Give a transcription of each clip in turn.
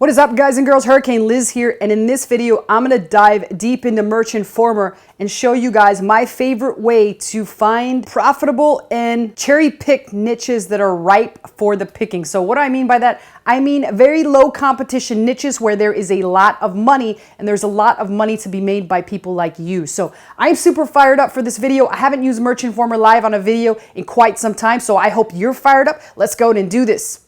What is up, guys and girls? Hurricane Liz here, and in this video I'm going to dive deep into Merch Informer and show you guys my favorite way to find profitable and cherry-picked niches that are ripe for the picking. So what do I mean by that? I mean very low competition niches where there is a lot of money and there's a lot of money to be made by people like you. So I'm super fired up for this video. I haven't used Merch Informer live on a video in quite some time, so I hope you're fired up. Let's go and do this.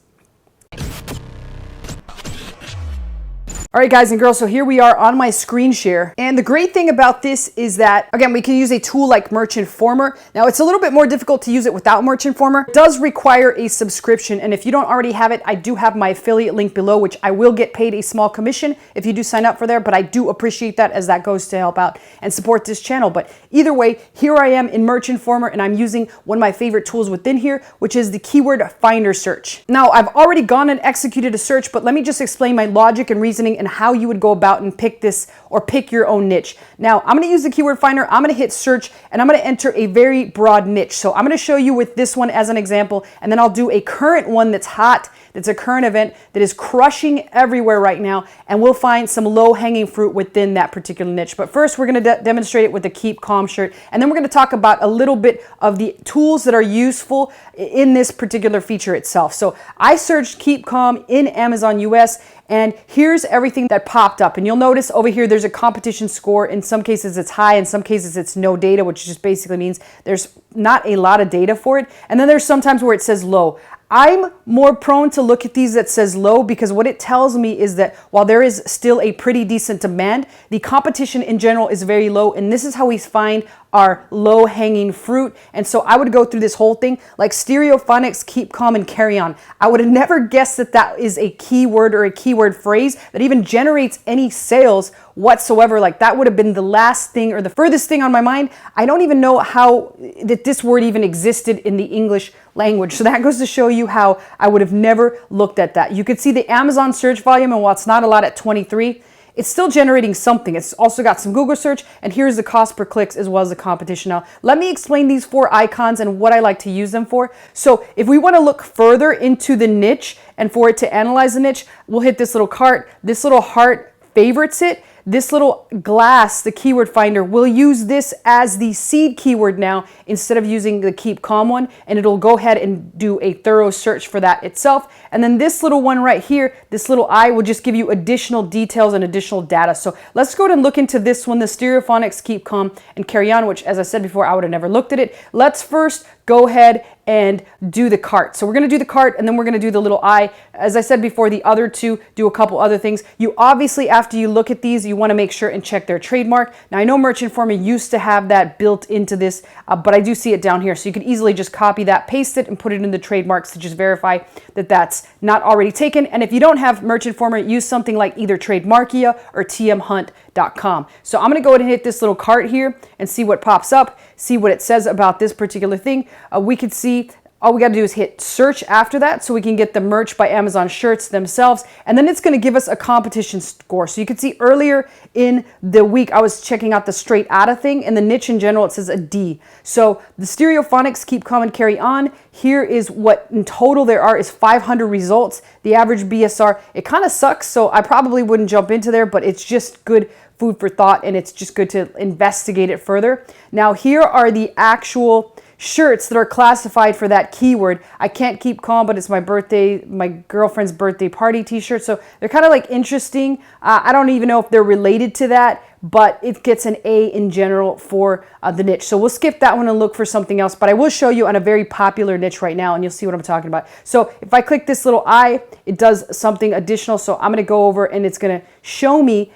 All right, guys and girls, so here we are on my screen share. And the great thing about this is that, again, we can use a tool like Merch Informer. Now, it's a little bit more difficult to use it without Merch Informer. It does require a subscription, and if you don't already have it, I do have my affiliate link below, which I will get paid a small commission if you do sign up for there, but I do appreciate that as that goes to help out and support this channel. But either way, here I am in Merch Informer, and I'm using one of my favorite tools within here, which is the keyword finder search. Now, I've already gone and executed a search, but let me just explain my logic and reasoning and how you would go about and pick this or pick your own niche. Now, I'm going to use the keyword finder. I'm going to hit search and I'm going to enter a very broad niche. So I'm going to show you with this one as an example, and then I'll do a current one that's hot, that's a current event that is crushing everywhere right now, and we'll find some low-hanging fruit within that particular niche. But first, we're going to demonstrate it with the Keep Calm shirt, and then we're going to talk about a little bit of the tools that are useful in this particular feature itself. So I searched Keep Calm in Amazon US, and here's everything that popped up. And you'll notice over here there's a competition score. In some cases it's high, in some cases it's no data, which just basically means there's not a lot of data for it. And then there's sometimes where it says low. I'm more prone to look at these that says low because what it tells me is that while there is still a pretty decent demand, the competition in general is very low, and this is how we find our low-hanging fruit. And so I would go through this whole thing like stereophonics, keep calm, and carry on. I would have never guessed that that is a keyword or a keyword phrase that even generates any sales whatsoever. Like that would have been the last thing or the furthest thing on my mind. I don't even know how that this word even existed in the English language. So that goes to show you how I would have never looked at that. You could see the Amazon search volume, and while it's not a lot at 23, it's still generating something. It's also got some Google search, and here's the cost per clicks as well as the competition. Now, let me explain these four icons and what I like to use them for. So if we want to look further into the niche and for it to analyze the niche, we'll hit this little cart. This little heart favorites it. This little glass, the keyword finder, will use this as the seed keyword now instead of using the Keep Calm one, and it'll go ahead and do a thorough search for that itself. And then this little one right here, this little eye, will just give you additional details and additional data. So let's go ahead and look into this one, the stereophonics, Keep Calm, and Carry On, which, as I said before, I would have never looked at it. Let's first go ahead and do the cart. So we're going to do the cart, and then we're going to do the little eye. As I said before, the other two do a couple other things. You obviously, after you look at these, you want to make sure and check their trademark. Now, I know Merch Informer used to have that built into this, but I do see it down here. So you could easily just copy that, paste it, and put it in the trademarks to just verify that that's not already taken. And if you don't have Merch Informer, use something like either Trademarkia or tmhunt.com. So I'm going to go ahead and hit this little cart here and see what pops up, see what it says about this particular thing. We could see all we got to do is hit search after that so we can get the merch by Amazon shirts themselves. And then it's going to give us a competition score. So you can see earlier in the week, I was checking out the straight outta thing, and the niche in general, it says a D. So the stereophonics, Keep Calm, and Carry On. Here is what in total there are is 500 results. The average BSR, it kind of sucks. So I probably wouldn't jump into there, but it's just good food for thought, and it's just good to investigate it further. Now here are the actual shirts that are classified for that keyword. I can't keep calm, but it's my birthday, my girlfriend's birthday party t-shirt. So they're kind of like interesting. I don't even know if they're related to that, but it gets an A in general for the niche. So we'll skip that one and look for something else, but I will show you on a very popular niche right now, and you'll see what I'm talking about. So if I click this little eye, it does something additional. So I'm going to go over and it's going to show me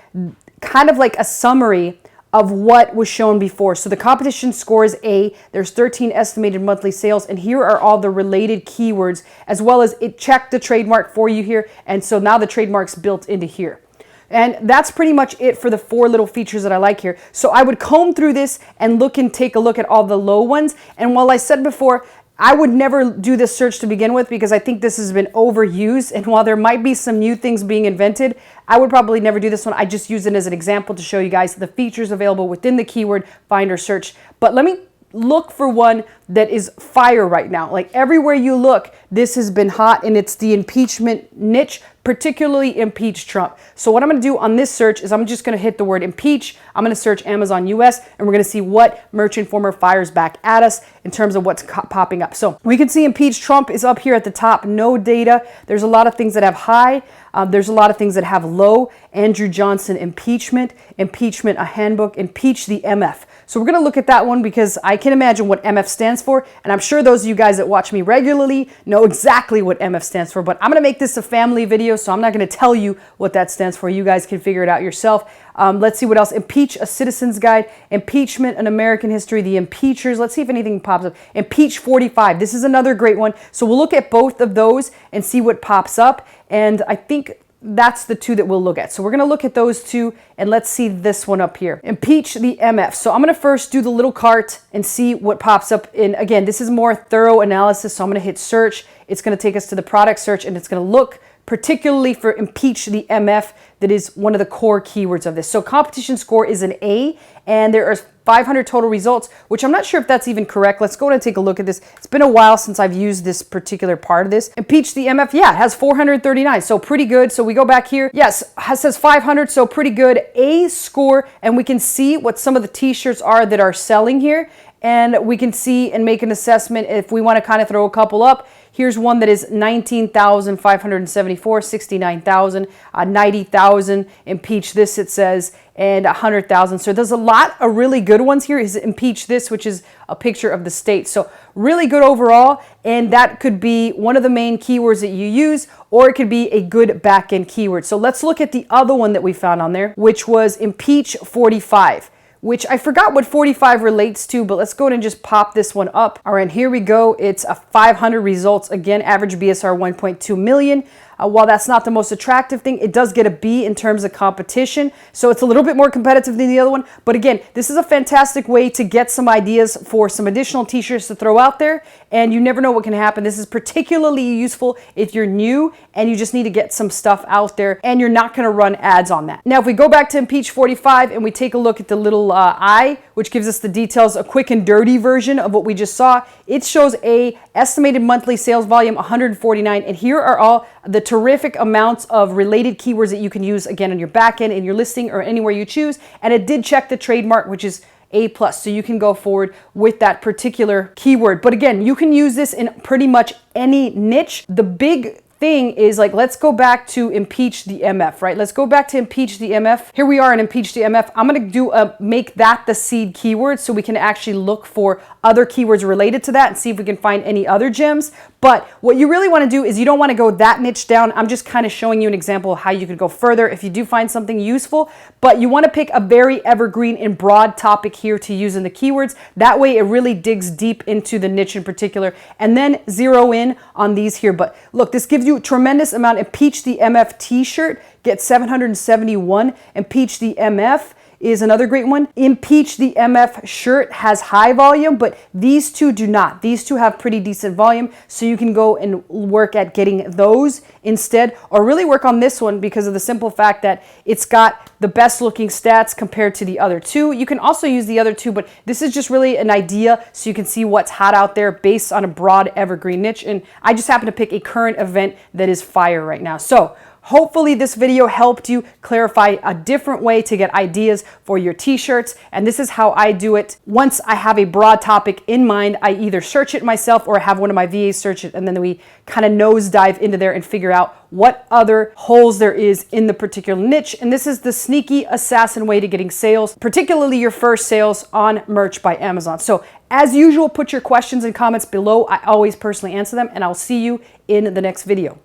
kind of like a summary of what was shown before. So the competition score is A, there's 13 estimated monthly sales, and here are all the related keywords, as well as it checked the trademark for you here, and so now the trademark's built into here. And that's pretty much it for the four little features that I like here. So I would comb through this and look and take a look at all the low ones, and while I said before, I would never do this search to begin with because I think this has been overused, and while there might be some new things being invented, I would probably never do this one. I just use it as an example to show you guys the features available within the keyword finder search. But let me look for one that is fire right now. Like everywhere you look, this has been hot, and it's the impeachment niche. particularly impeach Trump. So what I'm going to do on this search is I'm just going to hit the word impeach. I'm going to search Amazon US, and we're going to see what Merch Informer fires back at us in terms of what's popping up. So we can see impeach Trump is up here at the top, no data. There's a lot of things that have high. There's a lot of things that have low. Andrew Johnson impeachment, a handbook, impeach the MF. So we're going to look at that one because I can imagine what MF stands for. And I'm sure those of you guys that watch me regularly know exactly what MF stands for. But I'm going to make this a family video, so I'm not going to tell you what that stands for. You guys can figure it out yourself. Let's see what else. Impeach, a citizen's guide. Impeachment, an American history. The impeachers. Let's see if anything pops up. Impeach 45. This is another great one. So we'll look at both of those and see what pops up. And I think that's the two that we'll look at. So we're going to look at those two, and let's see this one up here. Impeach the MF. So I'm going to first do the little cart and see what pops up. And again, this is more thorough analysis. So I'm going to hit search. It's going to take us to the product search, and it's going to look particularly for impeach the MF. That is one of the core keywords of this. So competition score is an A, and there are 500 total results, which I'm not sure if that's even correct. Let's go and take a look at this. It's been a while since I've used this particular part of this. Impeach the MF, yeah, it has 439, so pretty good. So we go back here. Yes, it says 500, so pretty good. A score, and we can see what some of the t-shirts are that are selling here. And we can see and make an assessment if we want to kind of throw a couple up. Here's one that is 19,574, 69,000, 90,000, impeach this, it says, and 100,000. So there's a lot of really good ones here. Is impeach this, which is a picture of the state. So really good overall, and that could be one of the main keywords that you use, or it could be a good back-end keyword. So let's look at the other one that we found on there, which was impeach 45. Which I forgot what 45 relates to, but let's go ahead and just pop this one up. All right, here we go. It's a 500 results. Again, average BSR 1.2 million. While that's not the most attractive thing, it does get a B in terms of competition. So it's a little bit more competitive than the other one. But again, this is a fantastic way to get some ideas for some additional t-shirts to throw out there. And you never know what can happen. This is particularly useful if you're new and you just need to get some stuff out there and you're not going to run ads on that. Now, if we go back to impeach 45 and we take a look at the little I, which gives us the details, a quick and dirty version of what we just saw, it shows a estimated monthly sales volume 149. And here are all the terrific amounts of related keywords that you can use, again, on your back end, in your listing, or anywhere you choose. And it did check the trademark, which is A+, so you can go forward with that particular keyword. But again, you can use this in pretty much any niche. The big thing is, like, let's go back to impeach the MF, right? Let's go back to impeach the MF. Here we are in impeach the MF. I'm going to do make that the seed keyword so we can actually look for other keywords related to that and see if we can find any other gems. But what you really want to do is you don't want to go that niche down. I'm just kind of showing you an example of how you could go further if you do find something useful. But you want to pick a very evergreen and broad topic here to use in the keywords. That way it really digs deep into the niche in particular, and then zero in on these here. But look, this gives you a tremendous amount. Impeach the MF t-shirt, get 771. Impeach the MF is another great one. Impeach the MF shirt has high volume, but these two do not. These two have pretty decent volume, so you can go and work at getting those instead, or really work on this one because of the simple fact that it's got the best looking stats compared to the other two. You can also use the other two, but this is just really an idea so you can see what's hot out there based on a broad evergreen niche. And I just happen to pick a current event that is fire right now. So hopefully this video helped you clarify a different way to get ideas for your t-shirts. And this is how I do it. Once I have a broad topic in mind, I either search it myself or have one of my VAs search it, and then we kind of nosedive into there and figure out what other holes there is in the particular niche. And this is the sneaky assassin way to getting sales, particularly your first sales on merch by Amazon. So as usual, put your questions and comments below. I always personally answer them, and I'll see you in the next video.